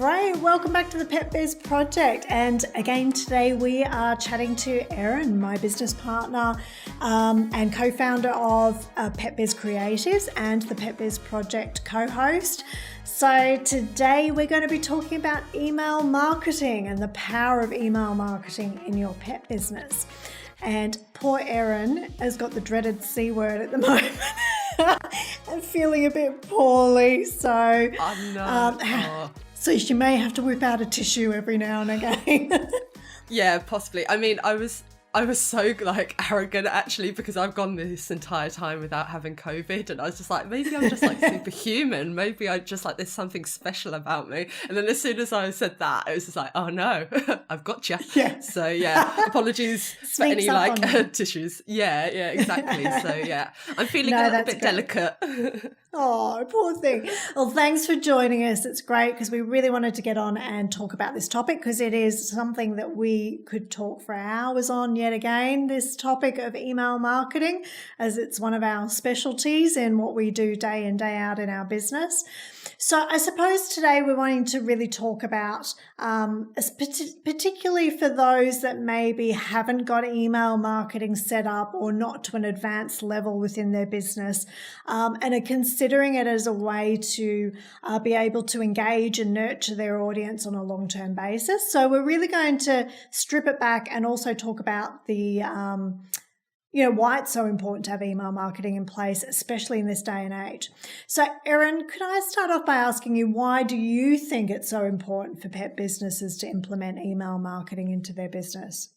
Great. Welcome back to the Pet Biz Project. And again, today we are chatting to Erin, my business partner and co-founder of Pet Biz Creatives and the Pet Biz Project co-host. So today we're going to be talking about email marketing and the power of email marketing in your pet business. And poor Erin has got the dreaded C word at the moment. I'm feeling a bit poorly, so so she may have to whip out a tissue every now and again. Yeah, possibly. I mean, I was so arrogant actually, because I've gone this entire time without having COVID, and I was just like, maybe I'm just superhuman. Maybe I just there's something special about me. And then as soon as I said that, it was just like, oh no, I've got you. Yeah. So yeah, apologies for any tissues. Yeah, exactly. So yeah, I'm feeling a little bit delicate. Oh, poor thing. Well, thanks for joining us. It's great because we really wanted to get on and talk about this topic because it is something that we could talk for hours on yet again, this topic of email marketing, as it's one of our specialties in what we do day in, day out in our business. So I suppose today we're wanting to really talk about, particularly for those that maybe haven't got email marketing set up or not to an advanced level within their business, and are considering it as a way to be able to engage and nurture their audience on a long-term basis. So we're really going to strip it back and also talk about the why it's so important to have email marketing in place, especially in this day and age. So, Erin, could I start off by asking you, why do you think it's so important for pet businesses to implement email marketing into their business?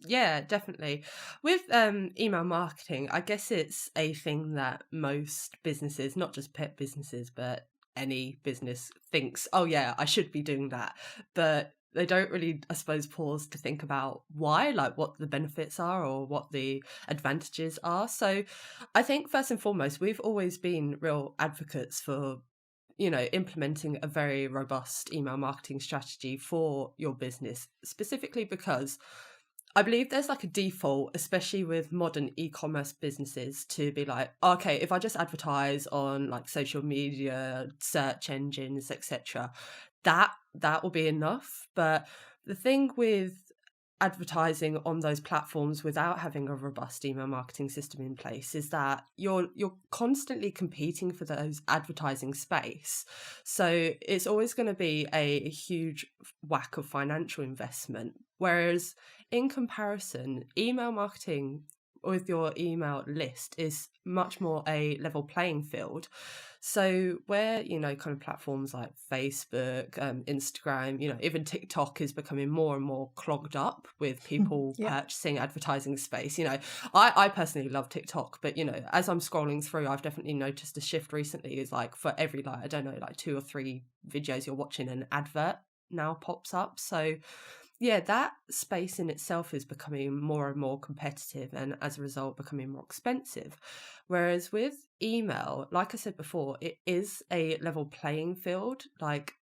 Yeah, definitely. With email marketing, I guess it's a thing that most businesses, not just pet businesses, but any business thinks, oh yeah, I should be doing that. But they don't really, I suppose, pause to think about why, what the benefits are or what the advantages are. So I think first and foremost, we've always been real advocates for, implementing a very robust email marketing strategy for your business, specifically because I believe there's a default, especially with modern e-commerce businesses, to be okay, if I just advertise on social media, search engines, etc., that will be enough. But the thing with advertising on those platforms without having a robust email marketing system in place is that you're constantly competing for those advertising space. So it's always going to be a huge whack of financial investment. Whereas in comparison, email marketing with your email list is much more a level playing field. So where, kind of platforms like Facebook, Instagram, even TikTok is becoming more and more clogged up with people purchasing advertising space. I personally love TikTok, but, as I'm scrolling through, I've definitely noticed a shift recently is for every, 2 or 3 videos you're watching, an advert now pops up. So yeah, that space in itself is becoming more and more competitive and as a result becoming more expensive. Whereas with email, like I said before, it is a level playing field.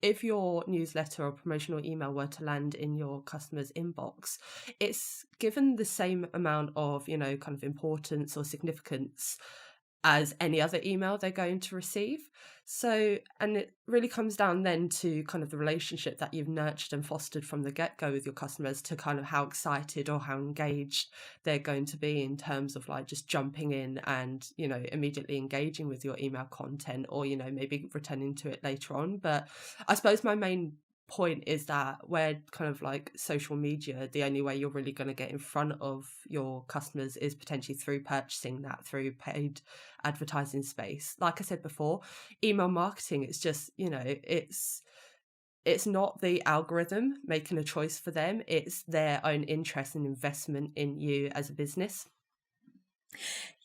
If your newsletter or promotional email were to land in your customer's inbox, it's given the same amount of, kind of importance or significance as any other email they're going to receive. So, and it really comes down then to kind of the relationship that you've nurtured and fostered from the get-go with your customers to kind of how excited or how engaged they're going to be in terms of just jumping in and, immediately engaging with your email content or, maybe returning to it later on. But I suppose my main point is that where kind of social media, the only way you're really going to get in front of your customers is potentially through purchasing that through paid advertising space. Like I said before, email marketing, it's just, it's not the algorithm making a choice for them, it's their own interest and investment in you as a business.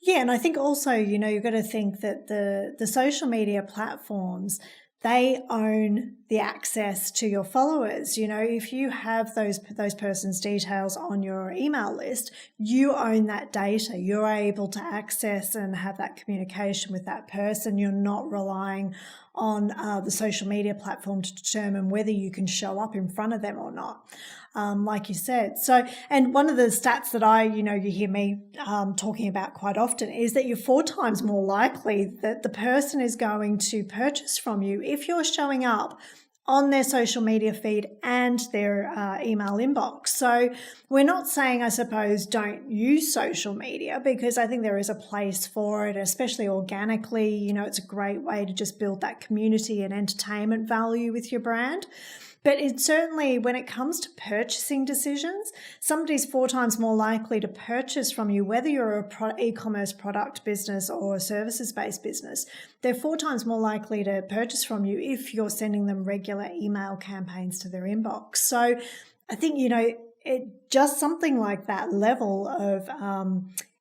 Yeah, and I think also, you've got to think that the social media platforms, they own the access to your followers. If you have those persons' details on your email list, you own that data. You're able to access and have that communication with that person. You're not relying on the social media platform to determine whether you can show up in front of them or not, like you said. So, and one of the stats that you hear me talking about quite often is that you're 4 times more likely that the person is going to purchase from you if you're showing up on their social media feed and their email inbox. So we're not saying, I suppose, don't use social media, because I think there is a place for it, especially organically. You know, it's a great way to just build that community and entertainment value with your brand. But it certainly, when it comes to purchasing decisions, somebody's 4 times more likely to purchase from you, whether you're a e-commerce product business or a services-based business. They're 4 times more likely to purchase from you if you're sending them regular email campaigns to their inbox. So I think, you know, it just something like that level of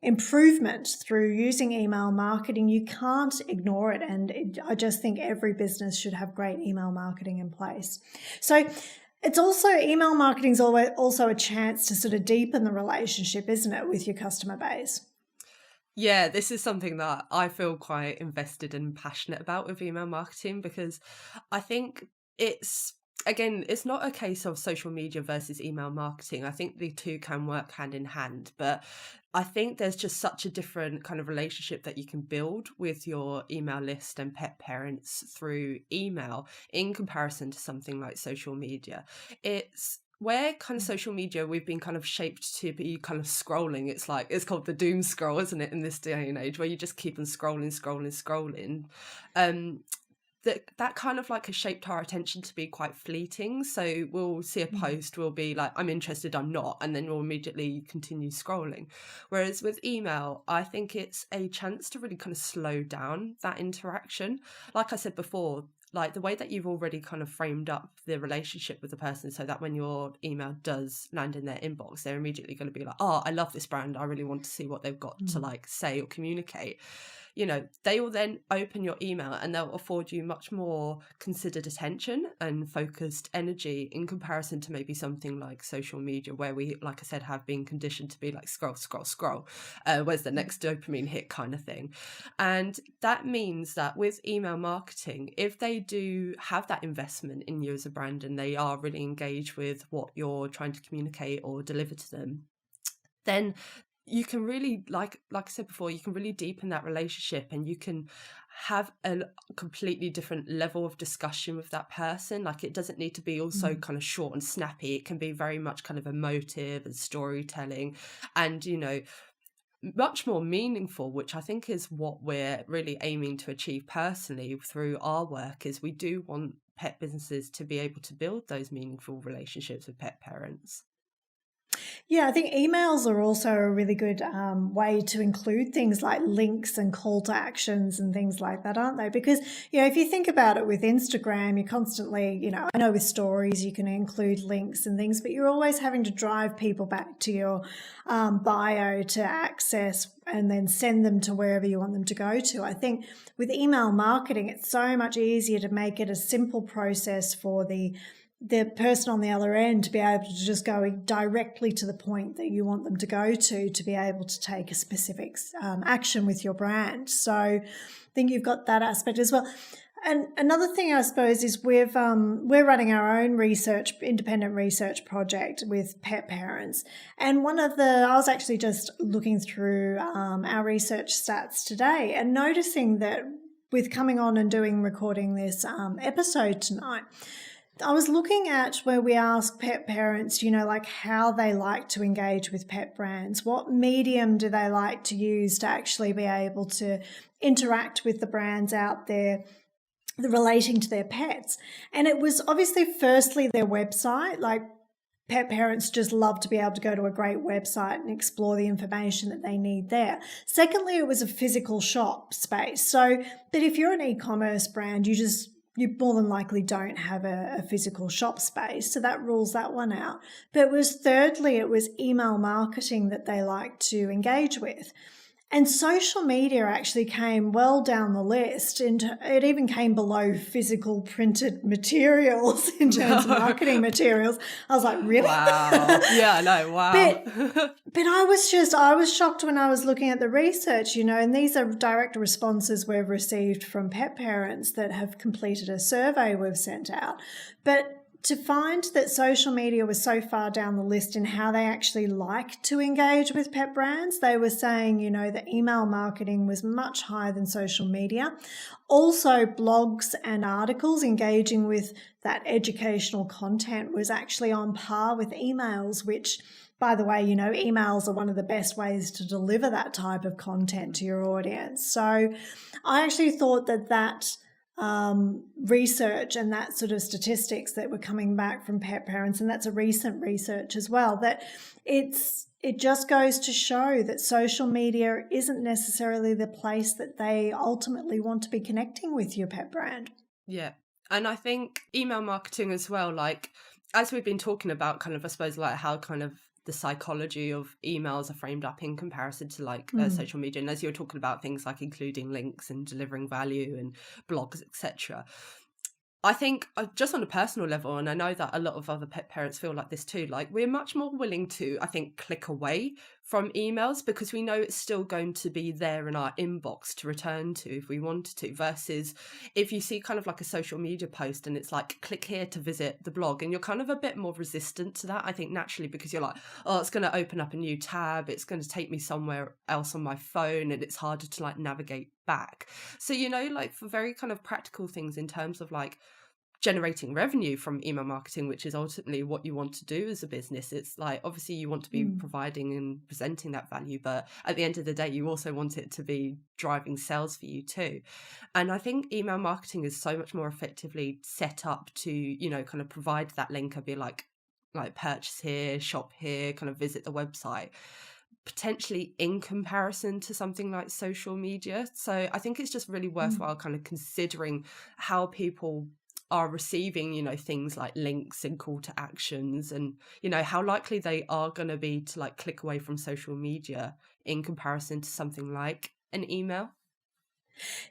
improvement through using email marketing, you can't ignore it. And I just think every business should have great email marketing in place. So it's also, email marketing is also a chance to sort of deepen the relationship, isn't it, with your customer base? Yeah, this is something that I feel quite invested and passionate about with email marketing, because I think it's not a case of social media versus email marketing. I think the two can work hand in hand, but I think there's just such a different kind of relationship that you can build with your email list and pet parents through email in comparison to something like social media. It's where kind of social media, we've been kind of shaped to be kind of scrolling. It's called the doom scroll, isn't it, in this day and age, where you just keep on scrolling. That kind of like has shaped our attention to be quite fleeting. So we'll see a post, we'll be like, I'm interested, I'm not, and then we'll immediately continue scrolling. Whereas with email, I think it's a chance to really kind of slow down that interaction. Like I said before, like the way that you've already kind of framed up the relationship with the person, so that when your email does land in their inbox, they're immediately going to be like, oh, I love this brand, I really want to see what they've got to like say or communicate. You know, they will then open your email and they'll afford you much more considered attention and focused energy in comparison to maybe something like social media, where we, like I said, have been conditioned to be like scroll. Where's the next dopamine hit kind of thing. And that means that with email marketing, if they do have that investment in you as a brand and they are really engaged with what you're trying to communicate or deliver to them, then you can really, like I said before, you can really deepen that relationship, and you can have a completely different level of discussion with that person. Like, it doesn't need to be also kind of short and snappy. It can be very much kind of emotive and storytelling, and, you know, much more meaningful, which I think is what we're really aiming to achieve personally through our work. Is we do want pet businesses to be able to build those meaningful relationships with pet parents. Yeah, I think emails are also a really good way to include things like links and call to actions and things like that, aren't they? Because, you know, if you think about it with Instagram, you're constantly, you know, I know with stories you can include links and things, but you're always having to drive people back to your bio to access and then send them to wherever you want them to go to. I think with email marketing, it's so much easier to make it a simple process for the person on the other end to be able to just go directly to the point that you want them to go to be able to take a specific action with your brand. So I think you've got that aspect as well. And another thing, I suppose, is we're running our own independent research project with pet parents. And I was actually just looking through our research stats today and noticing that with coming on and recording this episode tonight, I was looking at where we ask pet parents, you know, like how they like to engage with pet brands. What medium do they like to use to actually be able to interact with the brands out there relating to their pets? And it was obviously firstly their website. Like, pet parents just love to be able to go to a great website and explore the information that they need there. Secondly, it was a physical shop space. So that if you're an e-commerce brand, you more than likely don't have a physical shop space. So that rules that one out. But thirdly, it was email marketing that they like to engage with. And social media actually came well down the list. And it even came below physical printed materials in terms of marketing materials. I was like, really? Wow. Yeah, no, wow. But I was shocked when I was looking at the research, you know, and these are direct responses we've received from pet parents that have completed a survey we've sent out. But to find that social media was so far down the list in how they actually like to engage with pet brands, they were saying, that email marketing was much higher than social media. Also, blogs and articles engaging with that educational content was actually on par with emails, which, by the way, emails are one of the best ways to deliver that type of content to your audience. So I actually thought that research and that sort of statistics that were coming back from pet parents, and that's a recent research as well, that it just goes to show that social media isn't necessarily the place that they ultimately want to be connecting with your pet brand. Yeah. And I think email marketing as well, like, as we've been talking about kind of, I suppose, like how kind of the psychology of emails are framed up in comparison to like social media. And as you were talking about things like including links and delivering value and blogs, etc. I think just on a personal level, and I know that a lot of other pet parents feel like this too, like we're much more willing to, I think, click away from emails because we know it's still going to be there in our inbox to return to if we wanted to, versus if you see kind of like a social media post and it's like, click here to visit the blog, and you're kind of a bit more resistant to that, I think, naturally, because you're like, oh, it's going to open up a new tab, it's going to take me somewhere else on my phone, and it's harder to like navigate back. So, like for very kind of practical things in terms of like generating revenue from email marketing, which is ultimately what you want to do as a business, it's like obviously you want to be providing and presenting that value, but at the end of the day you also want it to be driving sales for you too. And I think email marketing is so much more effectively set up to kind of provide that link and be like purchase here, shop here, kind of visit the website, potentially in comparison to something like social media. So I think it's just really worthwhile kind of considering how people are receiving, things like links and call to actions, and, how likely they are going to be to like click away from social media in comparison to something like an email.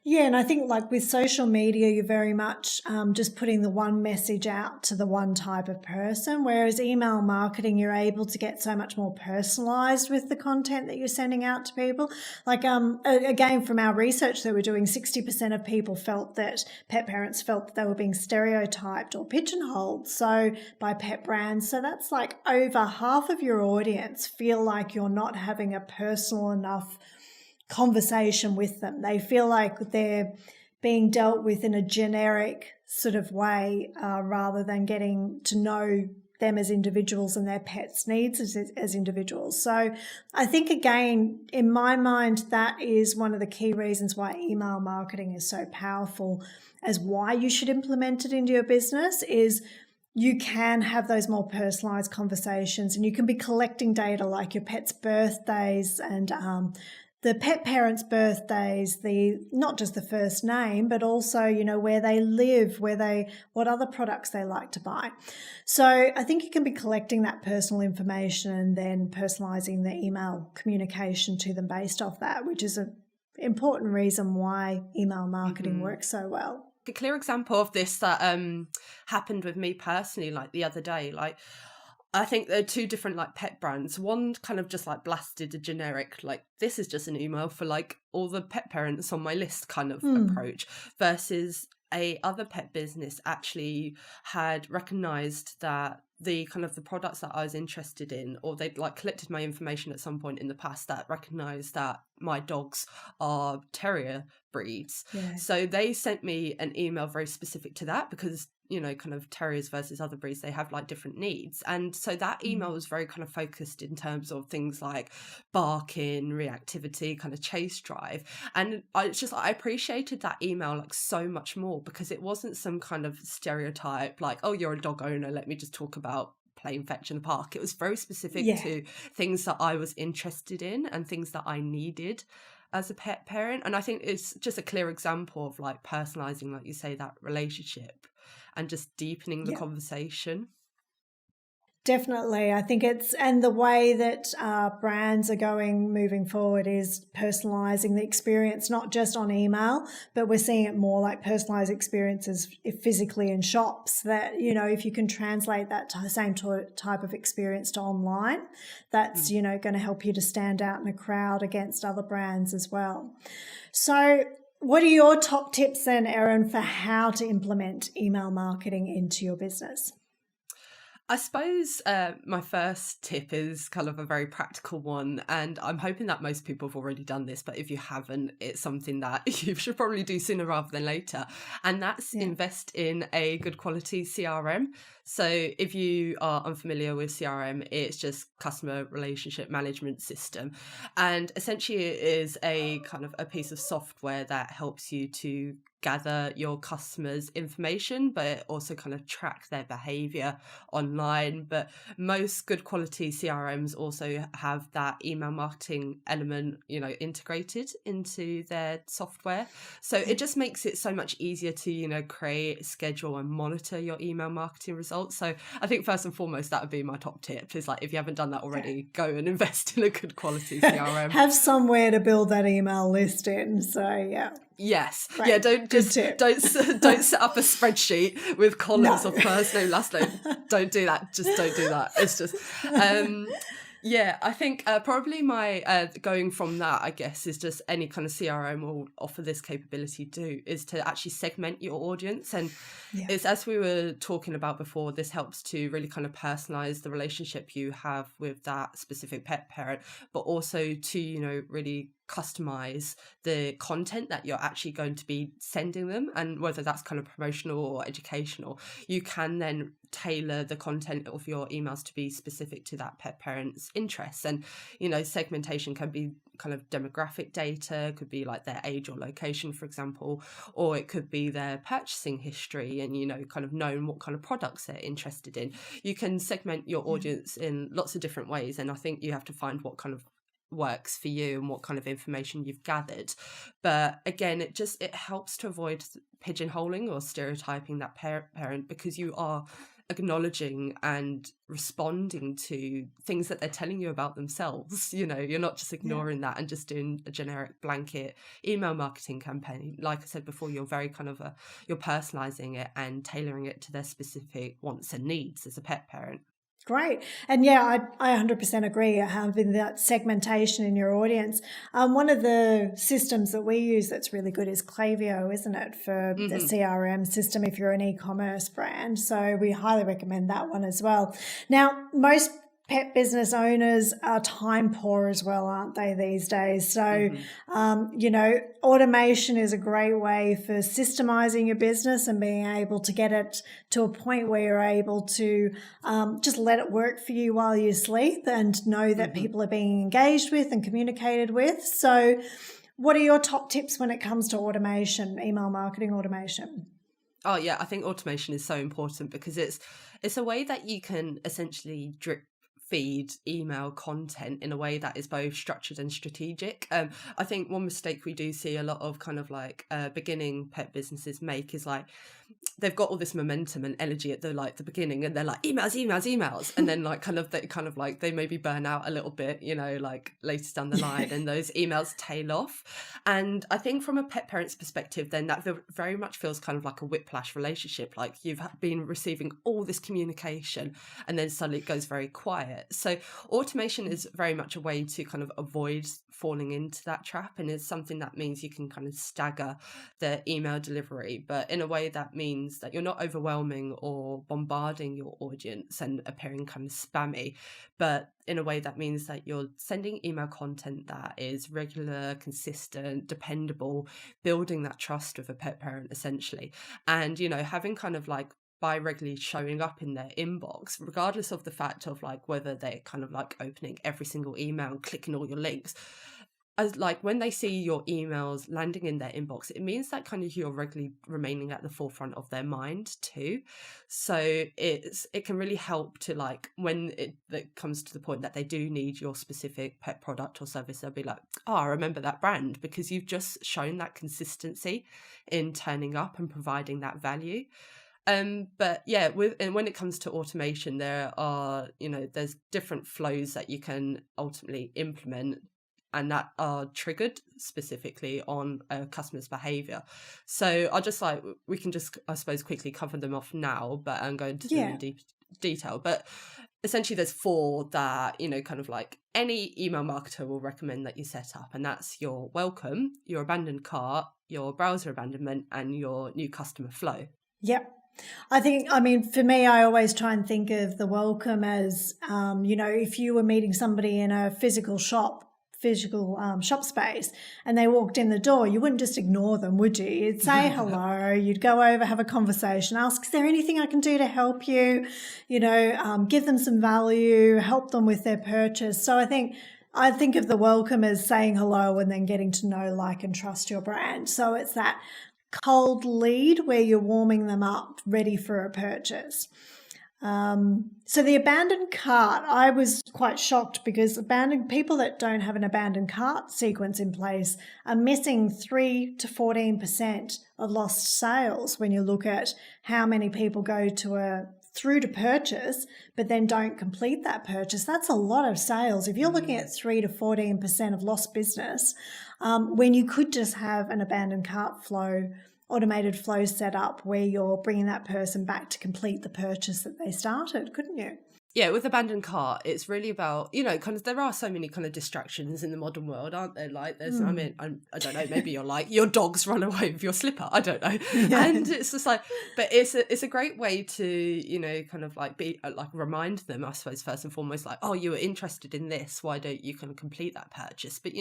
Yeah, and I think like with social media, you're very much just putting the one message out to the one type of person, whereas email marketing, you're able to get so much more personalized with the content that you're sending out to people. Like again, from our research that we're doing, 60% of people felt that pet parents felt that they were being stereotyped or pigeonholed by pet brands. So that's like over half of your audience feel like you're not having a personal enough conversation with them. They feel like they're being dealt with in a generic sort of way rather than getting to know them as individuals and their pets' needs as individuals. So I think, again, in my mind, that is one of the key reasons why email marketing is so powerful, as why you should implement it into your business is you can have those more personalized conversations, and you can be collecting data like your pet's birthdays and the pet parents' birthdays, not just the first name, but also, where they live, what other products they like to buy. So I think you can be collecting that personal information and then personalizing the email communication to them based off that, which is an important reason why email marketing works so well. A clear example of this that happened with me personally, like the other day, like I think there are two different like pet brands. One kind of just like blasted a generic, like this is just an email for like all the pet parents on my list kind of approach, versus a other pet business actually had recognized that the kind of the products that I was interested in, or they'd like collected my information at some point in the past that recognized that my dogs are terrier breeds. Yeah. So they sent me an email very specific to that because kind of terriers versus other breeds, they have like different needs. And so that email was very kind of focused in terms of things like barking, reactivity, kind of chase drive. And I appreciated that email like so much more because it wasn't some kind of stereotype like, oh, you're a dog owner, let me just talk about playing fetch in the park. It was very specific to things that I was interested in and things that I needed as a pet parent. And I think it's just a clear example of like personalizing, like you say, that relationship and just deepening the conversation. Definitely. I think and the way that brands are moving forward is personalizing the experience, not just on email, but we're seeing it more like personalized experiences physically in shops that, if you can translate that same type of experience to online, that's, going to help you to stand out in a crowd against other brands as well. So what are your top tips then, Erin, for how to implement email marketing into your business? I suppose my first tip is kind of a very practical one, and I'm hoping that most people have already done this, but if you haven't, it's something that you should probably do sooner rather than later, and that's Yeah. invest in a good quality CRM. So if you are unfamiliar with CRM, it's just customer relationship management system, and essentially it is a kind of a piece of software that helps you to gather your customers' information, but also kind of track their behavior online. But most good quality CRMs also have that email marketing element, integrated into their software. So Yeah. it just makes it so much easier to, create, schedule, and monitor your email marketing results. So I think first and foremost, that would be my top tip is like, if you haven't done that already, go and invest in a good quality CRM. Have somewhere to build that email list in. So yeah. Yes. Great. Yeah, Good tip. don't set up a spreadsheet with columns No. of first name, last name. Don't do that. Just don't do that. It's just yeah, I think probably my going from that, I guess, is just any kind of CRM will offer this capability is to actually segment your audience. And Yeah. it's, as we were talking about before, this helps to really kind of personalize the relationship you have with that specific pet parent, but also to, really customize the content that you're actually going to be sending them, and whether that's kind of promotional or educational, you can then tailor the content of your emails to be specific to that pet parent's interests. And segmentation can be kind of demographic data, could be like their age or location, for example, or it could be their purchasing history and kind of knowing what kind of products they're interested in. You can segment your audience in lots of different ways, and I think you have to find what kind of works for you and what kind of information you've gathered. But again, it helps to avoid pigeonholing or stereotyping that parent, because you are acknowledging and responding to things that they're telling you about themselves. You're not just ignoring that and just doing a generic blanket email marketing campaign. Like I said before, you're very kind of you're personalizing it and tailoring it to their specific wants and needs as a pet parent. Great. And yeah, I 100% agree having that segmentation in your audience. One of the systems that we use that's really good is Klaviyo, isn't it, for the CRM system if you're an e-commerce brand. So we highly recommend that one as well. Now, most pet business owners are time poor as well, aren't they, these days? So, automation is a great way for systemizing your business and being able to get it to a point where you're able to just let it work for you while you sleep and know that people are being engaged with and communicated with. So what are your top tips when it comes to automation, email marketing automation? Oh yeah, I think automation is so important because it's a way that you can essentially drip feed email content in a way that is both structured and strategic. I think one mistake we do see a lot of kind of like beginning pet businesses make is like they've got all this momentum and energy at the beginning, and they're like emails, and then they maybe burn out a little bit, like later down the line, and those emails tail off. And I think from a pet parent's perspective, then that very much feels kind of like a whiplash relationship. Like you've been receiving all this communication, and then suddenly it goes very quiet. So automation is very much a way to kind of avoid falling into that trap, and it's something that means you can kind of stagger the email delivery, but in a way that means that you're not overwhelming or bombarding your audience and appearing kind of spammy, but in a way that means that you're sending email content that is regular, consistent, dependable, building that trust with a pet parent essentially. And having kind of like by regularly showing up in their inbox, regardless of the fact of like whether they're kind of like opening every single email and clicking all your links, as like when they see your emails landing in their inbox, it means that kind of you're regularly remaining at the forefront of their mind too. So it can really help to like when it comes to the point that they do need your specific pet product or service, they'll be like, oh, I remember that brand, because you've just shown that consistency in turning up and providing that value. But yeah, when it comes to automation, there are, there's different flows that you can ultimately implement and that are triggered specifically on a customer's behavior. So we can just, I suppose, quickly cover them off now, but I'm going to them in deep detail. But essentially there's 4 that, kind of like any email marketer will recommend that you set up. And that's your welcome, your abandoned cart, your browser abandonment, and your new customer flow. Yep. I mean, for me, I always try and think of the welcome as, if you were meeting somebody in a physical shop space, and they walked in the door, you wouldn't just ignore them, would you? You'd say hello, you'd go over, have a conversation, ask, is there anything I can do to help you? Give them some value, help them with their purchase. So I think of the welcome as saying hello and then getting to know, like, and trust your brand. So it's that cold lead where you're warming them up, ready for a purchase. So the abandoned cart, I was quite shocked because people that don't have an abandoned cart sequence in place are missing 3 to 14% of lost sales when you look at how many people go through to purchase, but then don't complete that purchase. That's a lot of sales. If you're looking at 3 to 14% of lost business, when you could just have an abandoned cart automated flow set up where you're bringing that person back to complete the purchase that they started, couldn't you? Yeah, with abandoned cart, it's really about, kind of, there are so many kind of distractions in the modern world, aren't there? Like, I don't know, maybe you're like, your dog's run away with your slipper, I don't know. Yeah. And it's just like, but it's a great way to, kind of like remind them, I suppose, first and foremost, like, oh, you were interested in this, why don't you kind of complete that purchase? But,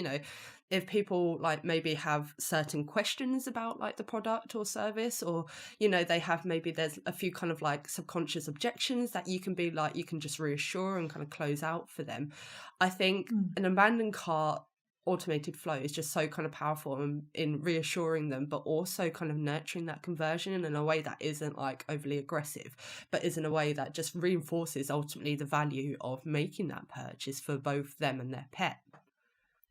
if people like maybe have certain questions about like the product or service, or they have, maybe there's a few kind of like subconscious objections that you can just reassure and kind of close out for them. I think an abandoned cart automated flow is just so kind of powerful in reassuring them, but also kind of nurturing that conversion in a way that isn't like overly aggressive, but is in a way that just reinforces ultimately the value of making that purchase for both them and their pet.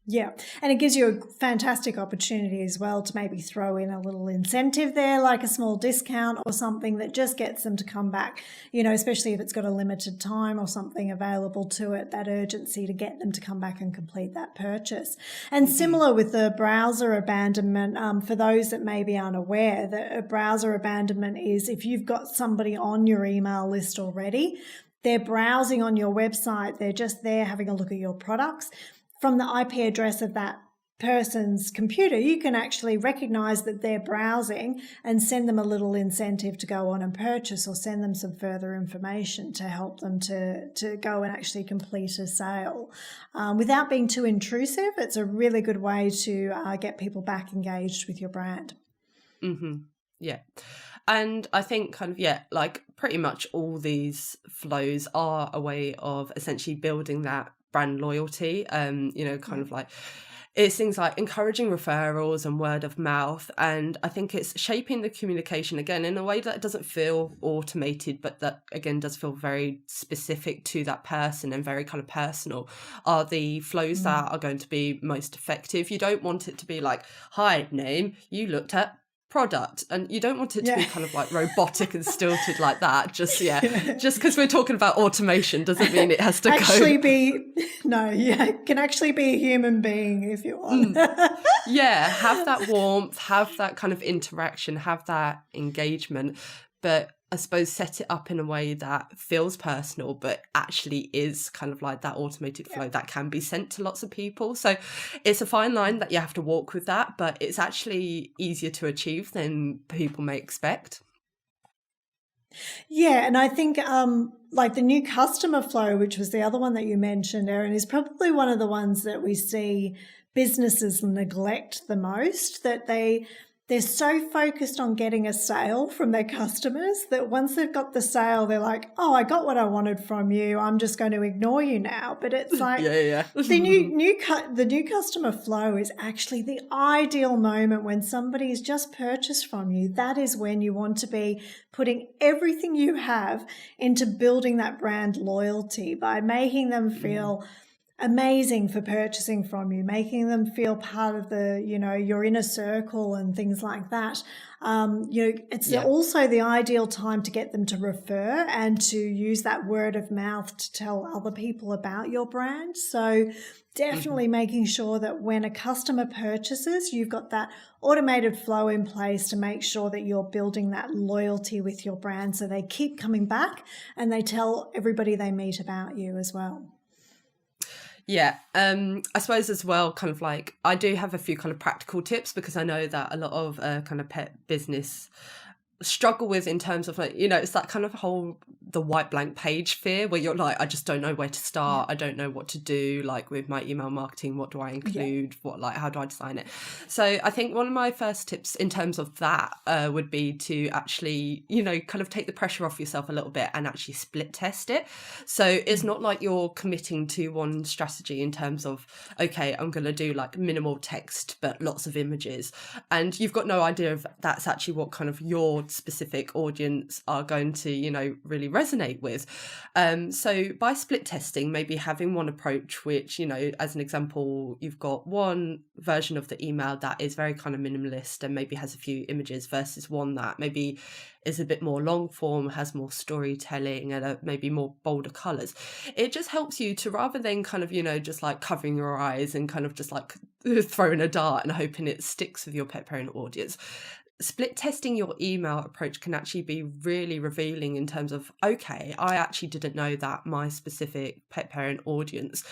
Yeah, and it gives you a fantastic opportunity as well to maybe throw in a little incentive there, like a small discount or something that just gets them to come back, especially if it's got a limited time or something available to it, that urgency to get them to come back and complete that purchase. And similar with the browser abandonment, for those that maybe aren't aware, that a browser abandonment is if you've got somebody on your email list already, they're browsing on your website, they're just there having a look at your products. From the IP address of that person's computer, you can actually recognize that they're browsing and send them a little incentive to go on and purchase, or send them some further information to help them to go and actually complete a sale. Without being too intrusive, it's a really good way to get people back engaged with your brand. Mm-hmm. Yeah. And I think kind of, like pretty much all these flows are a way of essentially building that brand loyalty, kind of like it's things like encouraging referrals and word of mouth. And I think it's shaping the communication again in a way that doesn't feel automated, but that again does feel very specific to that person and very kind of personal, are the flows that are going to be most effective. You don't want it to be like, hi, name, you looked at product, and you don't want it to be kind of like robotic and stilted like that. Just because we're talking about automation doesn't mean it has to can actually be a human being if you want. Have that warmth, have that kind of interaction, have that engagement, but I suppose set it up in a way that feels personal, but actually is kind of like that automated flow that can be sent to lots of people. So it's a fine line that you have to walk with that, but it's actually easier to achieve than people may expect. Yeah, and I think like the new customer flow, which was the other one that you mentioned, Erin, is probably one of the ones that we see businesses neglect the most, that they're so focused on getting a sale from their customers that once they've got the sale, they're like, oh, I got what I wanted from you, I'm just going to ignore you now. But it's like the new customer flow is actually the ideal moment when somebody's just purchased from you. That is when you want to be putting everything you have into building that brand loyalty by making them feel amazing for purchasing from you, making them feel part of the, your inner circle and things like that. It's also the ideal time to get them to refer and to use that word of mouth to tell other people about your brand. So definitely making sure that when a customer purchases, you've got that automated flow in place to make sure that you're building that loyalty with your brand so they keep coming back and they tell everybody they meet about you as well. Yeah, I suppose as well, kind of like, I do have a few kind of practical tips because I know that a lot of kind of pet business struggle with in terms of like, it's that kind of whole the white blank page fear where you're like, I just don't know where to start. I don't know what to do, like with my email marketing, what do I include, how do I design it? So I think one of my first tips in terms of that would be to actually, kind of take the pressure off yourself a little bit and actually split test it. So it's not like you're committing to one strategy in terms of, okay, I'm going to do like minimal text but lots of images, and you've got no idea if that's actually what kind of your specific audience are going to, really resonate with. So by split testing, maybe having one approach, which, as an example, you've got one version of the email that is very kind of minimalist and maybe has a few images versus one that maybe is a bit more long form, has more storytelling and maybe more bolder colors. It just helps you to, rather than kind of, just like covering your eyes and kind of just like throwing a dart and hoping it sticks with your pet parent audience, split testing your email approach can actually be really revealing in terms of, okay, I actually didn't know that my specific pet parent audience,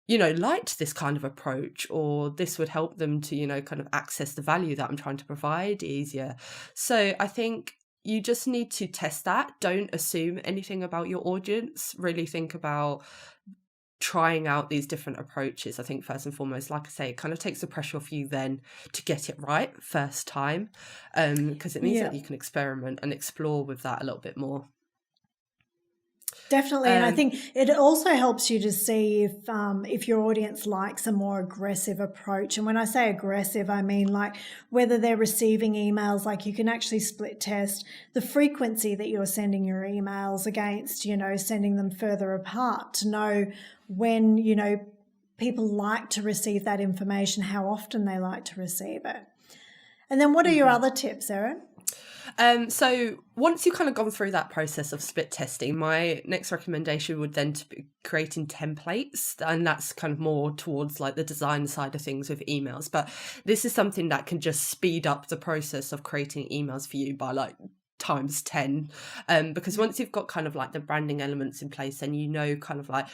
liked this kind of approach, or this would help them to, kind of access the value that I'm trying to provide easier. So I think you just need to test that. Don't assume anything about your audience. Really think about trying out these different approaches. I think first and foremost, like I say, it kind of takes the pressure off you then to get it right first time, because it means that you can experiment and explore with that a little bit more. Definitely, and I think it also helps you to see if your audience likes a more aggressive approach. And when I say aggressive, I mean like whether they're receiving emails, like you can actually split test the frequency that you're sending your emails against, sending them further apart to know when, people like to receive that information, how often they like to receive it. And then what are your other tips, Erin? So once you've kind of gone through that process of split testing, my next recommendation would then to be creating templates, and that's kind of more towards like the design side of things with emails. But this is something that can just speed up the process of creating emails for you by like times 10, because once you've got kind of like the branding elements in place, then kind of like,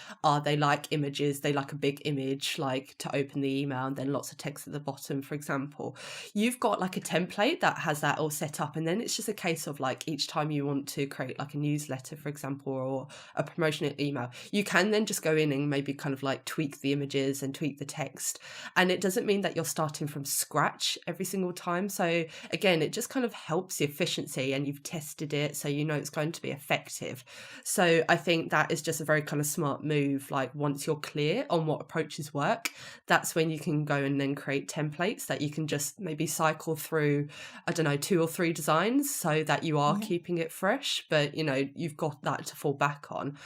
they like images, they like a big image like to open the email and then lots of text at the bottom, for example. You've got like a template that has that all set up, and then it's just a case of like each time you want to create like a newsletter, for example, or a promotional email, you can then just go in and maybe kind of like tweak the images and tweak the text, and it doesn't mean that you're starting from scratch every single time. So again, it just kind of helps the efficiency, and you've tested it, so it's going to be effective. So I think that is just a very kind of smart move. Like once you're clear on what approaches work, that's when you can go and then create templates that you can just maybe cycle through, I don't know, 2 or 3 designs, so that you are keeping it fresh, but you've got that to fall back on.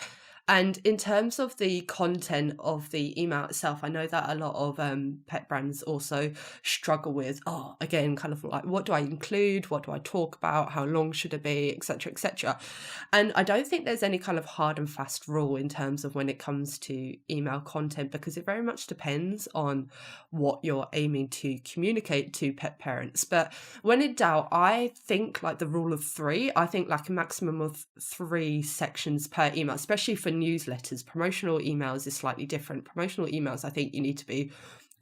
And in terms of the content of the email itself, I know that a lot of pet brands also struggle with, again, kind of like, what do I include? What do I talk about? How long should it be? Et cetera, et cetera. And I don't think there's any kind of hard and fast rule in terms of when it comes to email content, because it very much depends on what you're aiming to communicate to pet parents. But when in doubt, I think like the rule of 3, I think like a maximum of 3 sections per email, especially for newsletters. Promotional emails is slightly different. Promotional emails, I think you need to be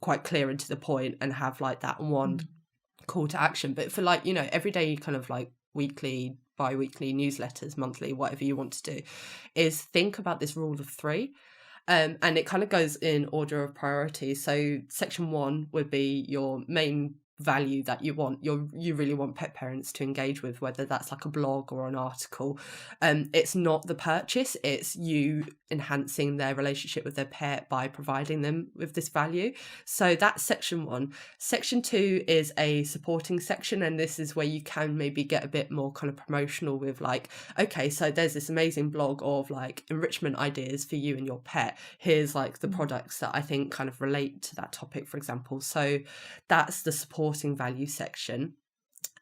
quite clear and to the point and have like that one call to action. But for like, everyday kind of like weekly, bi-weekly newsletters, monthly, whatever you want to do, is think about this rule of 3. And it kind of goes in order of priority. So section 1 would be your main value that you really want pet parents to engage with, whether that's like a blog or an article. It's not the purchase, it's you enhancing their relationship with their pet by providing them with this value. So that's section 1. Section 2 is a supporting section, and this is where you can maybe get a bit more kind of promotional with like, okay, so there's this amazing blog of like enrichment ideas for you and your pet. Here's like the products that I think kind of relate to that topic, for example. So that's the supporting value section.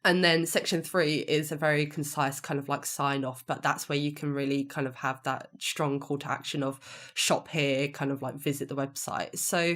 And then section 3 is a very concise kind of like sign off, but that's where you can really kind of have that strong call to action of shop here, kind of like visit the website. So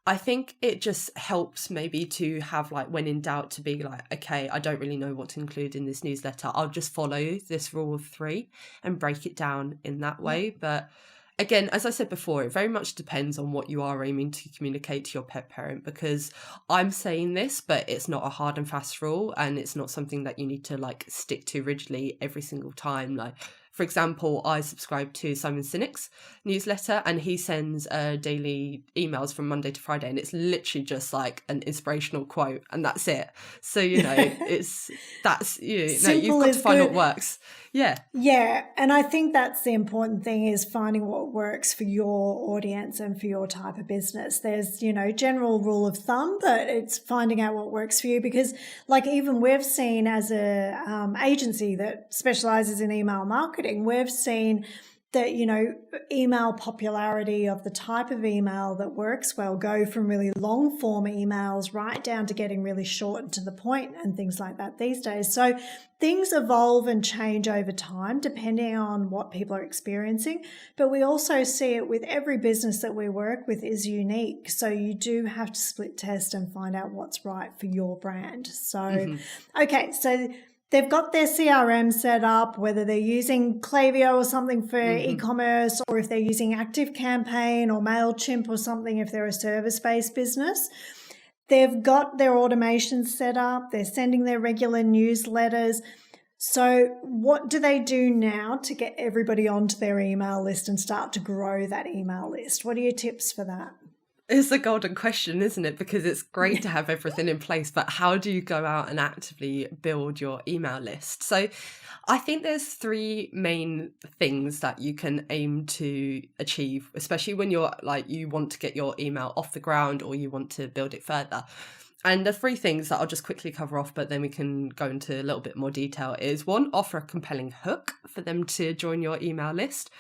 I think it just helps maybe to have like, when in doubt, to be like, okay, I don't really know what to include in this newsletter, I'll just follow this rule of 3 and break it down in that way. But Again, as I said before, it very much depends on what you are aiming to communicate to your pet parent, because I'm saying this, but it's not a hard and fast rule, and it's not something that you need to like stick to rigidly every single time. Like, for example, I subscribe to Simon Sinek's newsletter, and he sends daily emails from Monday to Friday, and it's literally just like an inspirational quote, and that's it. So, you know, you've got to find what works. Yeah. Yeah. And I think that's the important thing, is finding what works for your audience and for your type of business. There's, you know, general rule of thumb, but it's finding out what works for you, because like even we've seen as a agency that specializes in email marketing, we've seen that, you know, email popularity of the type of email that works well go from really long form emails right down to getting really short and to the point and things like that these days. So things evolve and change over time depending on what people are experiencing. But we also see it with every business that we work with is unique. So you do have to split test and find out what's right for your brand. So, okay, so they've got their CRM set up, whether they're using Klaviyo or something for e-commerce, or if they're using ActiveCampaign or MailChimp or something if they're a service-based business. They've got their automation set up. They're sending their regular newsletters. So what do they do now to get everybody onto their email list and start to grow that email list? What are your tips for that? It's a golden question, isn't it? Because it's great to have everything in place, but how do you go out and actively build your email list? So I think there's three main things that you can aim to achieve, especially when you're like, you want to get your email off the ground or you want to build it further. And the three things that I'll just quickly cover off, but then we can go into a little bit more detail, is one, offer a compelling hook for them to join your email list.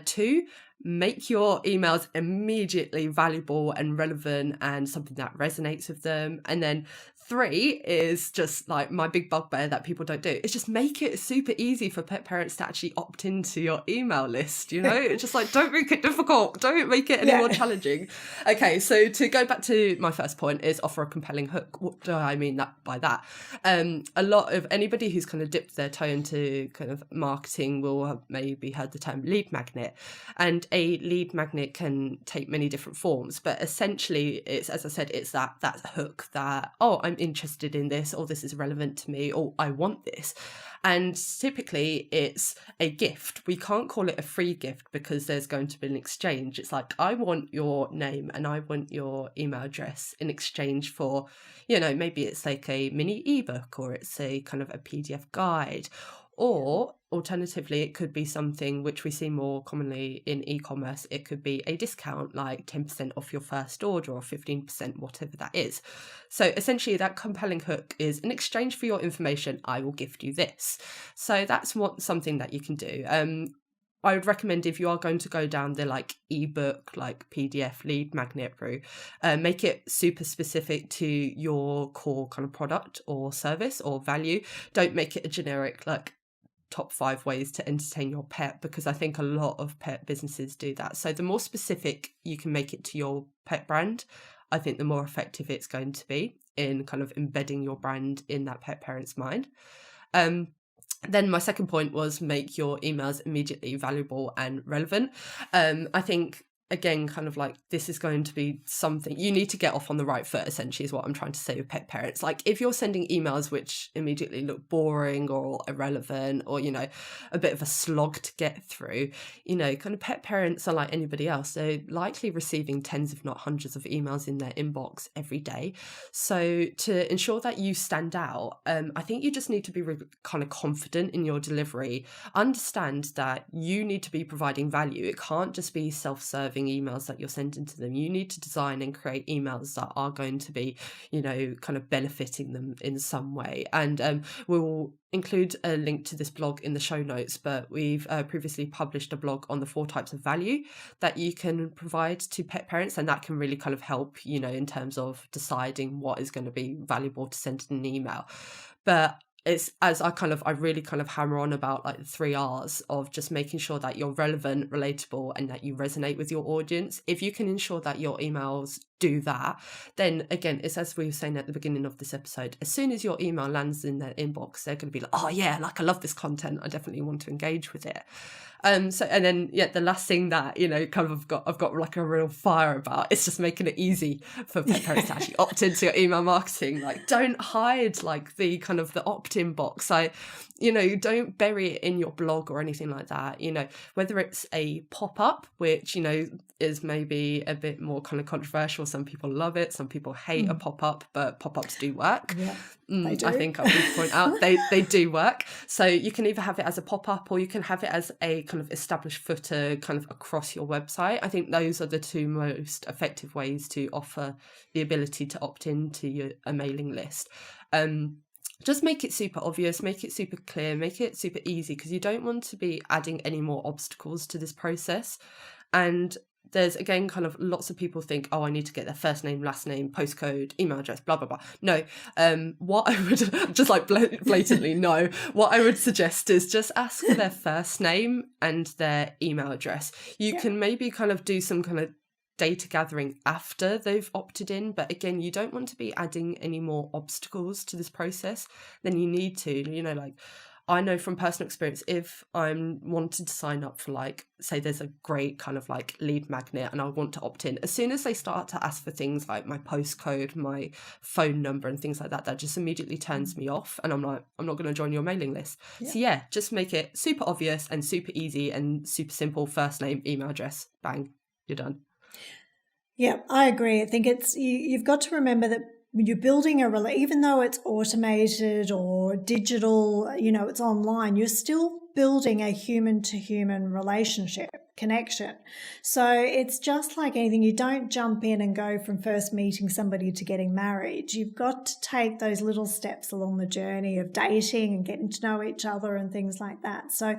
Two, make your emails immediately valuable and relevant and something that resonates with them. And then three is just like my big bugbear that people don't do. It's just make it super easy for pet parents to actually opt into your email list. You know, it's just like, don't make it difficult. Don't make it any more challenging. Okay, so to go back to my first point is offer a compelling hook. What do I mean by that? A lot of anybody who's kind of dipped their toe into kind of marketing will have maybe heard the term lead magnet. And a lead magnet can take many different forms, but essentially it's, as I said, it's that hook that, oh, I'm interested in this, or this is relevant to me, or I want this. And typically it's a gift. We can't call it a free gift because there's going to be an exchange. It's like, I want your name and I want your email address in exchange for, you know, maybe it's like a mini ebook, or it's a kind of a PDF guide. Or alternatively, it could be something which we see more commonly in e-commerce. It could be a discount, like 10% off your first order or 15%, whatever that is. So essentially that compelling hook is, in exchange for your information, I will gift you this. So that's something that you can do. I would recommend, if you are going to go down the like ebook, like PDF lead magnet route, make it super specific to your core kind of product or service or value. Don't make it a generic like top 5 ways to entertain your pet, because I think a lot of pet businesses do that. So the more specific you can make it to your pet brand, I think the more effective it's going to be in kind of embedding your brand in that pet parent's mind. Then my second point was make your emails immediately valuable and relevant. I think, again, kind of like, this is going to be something you need to get off on the right foot, essentially, is what I'm trying to say with pet parents. Like, if you're sending emails which immediately look boring or irrelevant, or, you know, a bit of a slog to get through, you know, kind of pet parents are like anybody else. They're likely receiving tens, if not hundreds of emails in their inbox every day. So to ensure that you stand out, I think you just need to be kind of confident in your delivery. Understand that you need to be providing value. It can't just be self-serving emails that you're sending to them. You need to design and create emails that are going to be, you know, kind of benefiting them in some way. And we'll include a link to this blog in the show notes, but we've previously published a blog on the 4 types of value that you can provide to pet parents, and that can really kind of help, you know, in terms of deciding what is going to be valuable to send in an email. But it's, as I really kind of hammer on about, like the 3 R's of just making sure that you're relevant, relatable, and that you resonate with your audience. If you can ensure that your emails do that, then again, it's as we were saying at the beginning of this episode, as soon as your email lands in their inbox, they're going to be like, oh yeah, like I love this content, I definitely want to engage with it. So, and then the last thing that, you know, kind of I've got like a real fire about, it's just making it easy for pet parents to actually opt into your email marketing. Like, don't hide like the kind of the opt-in box. You know, don't bury it in your blog or anything like that. You know, whether it's a pop-up, which, you know, is maybe a bit more kind of controversial. Some people love it, some people hate a pop-up, but pop-ups do work. Yeah, they do. I think I would point out they do work. So you can either have it as a pop-up, or you can have it as a kind of established footer kind of across your website. I think those are the two most effective ways to offer the ability to opt into a mailing list. Just make it super obvious, make it super clear, make it super easy, because you don't want to be adding any more obstacles to this process. And there's, again, kind of lots of people think, oh, I need to get their first name, last name, postcode, email address, blah, blah, blah. No, what I would just like blatantly no, what I would suggest is just ask for their first name and their email address. You can maybe kind of do some kind of data gathering after they've opted in, but again, you don't want to be adding any more obstacles to this process than you need to. You know, like, I know from personal experience, if I'm wanting to sign up for, like, say there's a great kind of like lead magnet and I want to opt in, as soon as they start to ask for things like my postcode, my phone number and things like that, that just immediately turns me off, and I'm like, I'm not going to join your mailing list. So just make it super obvious and super easy and super simple. First name, email address, bang, you're done. Yeah, I agree. I think you've got to remember that when you're building even though it's automated or digital, you know, it's online, you're still building a human-to-human relationship, connection. So it's just like anything. You don't jump in and go from first meeting somebody to getting married. You've got to take those little steps along the journey of dating and getting to know each other and things like that. So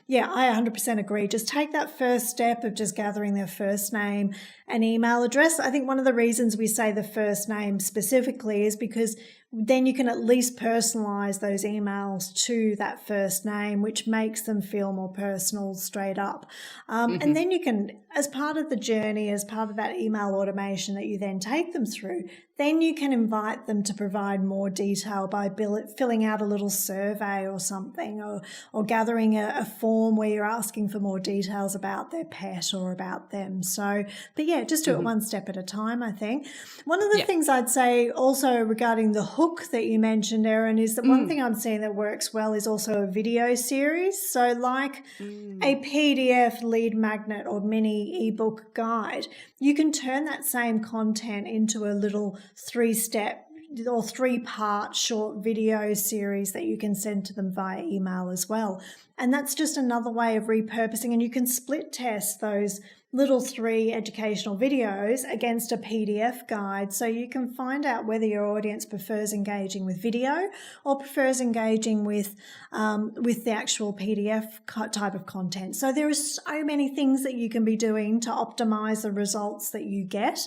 yeah, I 100% agree. Just take that first step of just gathering their first name and email address. I think one of the reasons we say the first name specifically is because then you can at least personalize those emails to that first name, which makes them feel more personal straight up. And then you can, as part of the journey, as part of that email automation that you then take them through, then you can invite them to provide more detail by filling out a little survey or something, or gathering a form where you're asking for more details about their pet or about them. So, but yeah, just do it one step at a time, I think. One of the things I'd say also regarding the hook that you mentioned, Erin, is that one thing I'm seeing that works well is also a video series. So like a PDF lead magnet or mini ebook guide, you can turn that same content into a little 3-step or 3-part short video series that you can send to them via email as well. And that's just another way of repurposing, and you can split test those little 3 educational videos against a PDF guide, so you can find out whether your audience prefers engaging with video or prefers engaging with the actual PDF type of content. So there are so many things that you can be doing to optimize the results that you get.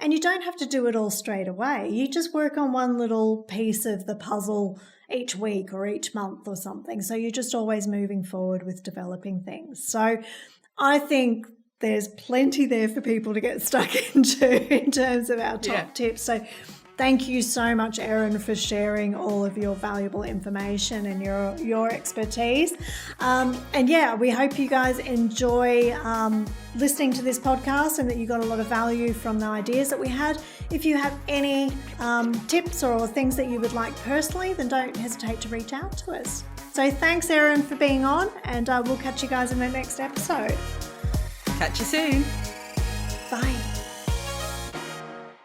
And you don't have to do it all straight away. You just work on one little piece of the puzzle each week or each month or something. So you're just always moving forward with developing things. So I think there's plenty there for people to get stuck into in terms of our top tips. So thank you so much, Erin, for sharing all of your valuable information and your expertise. And yeah, we hope you guys enjoy listening to this podcast and that you got a lot of value from the ideas that we had. If you have any tips or things that you would like personally, then don't hesitate to reach out to us. So thanks, Erin, for being on, and we'll catch you guys in the next episode. Catch you soon. Bye.